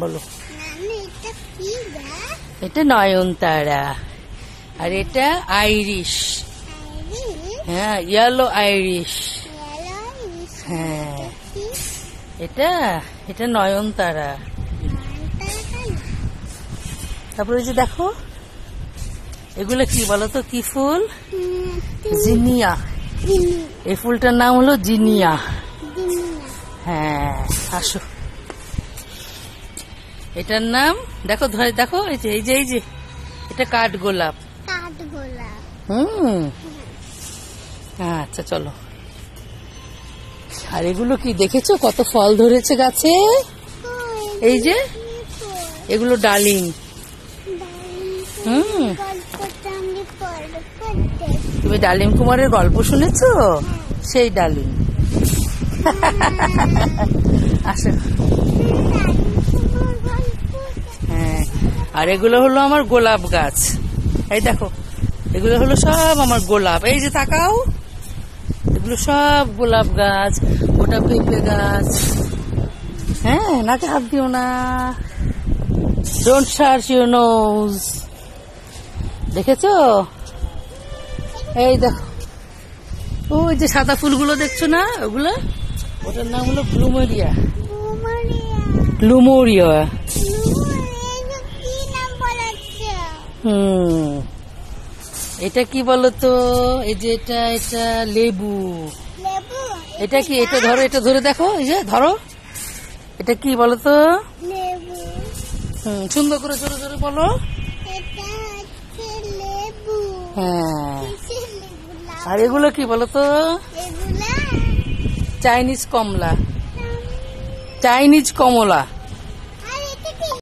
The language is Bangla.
বলো। এটা নয়নতারা, আর এটা আইরিশ। হ্যাঁ, ইয়েলো আইরিশ। হ্যাঁ, এটা নয়নতারা। তারপরে যে দেখো, এগুলো কি বলতো, কি ফুল? জিনিয়া। এই ফুলটার নাম হলো জিনিয়া। হ্যাঁ, আসো। এটার নাম দেখো, ধরে দেখো, এই যে এটা কাঠগোলাপ। আচ্ছা, চলো। আর এগুলো কি দেখেছো, কত ফল ধরেছে গাছে? এই যে এগুলো ডালিম। তুমি ডালিম কুমারের গল্প শুনেছো? সেই ডালিম। আসো। হ্যাঁ, আর এগুলো হলো আমার গোলাপ গাছ। এই দেখো, এগুলো হলো সব আমার গোলাপ। এই যে তাকাও, এগুলো সব গোলাপ গাছ। ওটা পেঁপে গাছ। হ্যাঁ, নাকে হাত দিও না, ডোন্ট সার্চ ইউর নোজ। দেখেছো? এই দেখো, ওই যে সাদা ফুলগুলো দেখছো না, ওগুলো, ওটার নাম হলো প্লুমেরিয়া। প্লুমেরিয়া। এটা কি বলতো? এই যে এটা লেবু। এটা কি? এটা ধরো, এটা ধরে দেখো, এই যে ধরো, এটা কি বলতো? সুন্দর করে জোরে জোরে বলো। হ্যাঁ, আর এগুলো কি বলতো? চাইনিজ কমলা, চাইনিজ কমলা।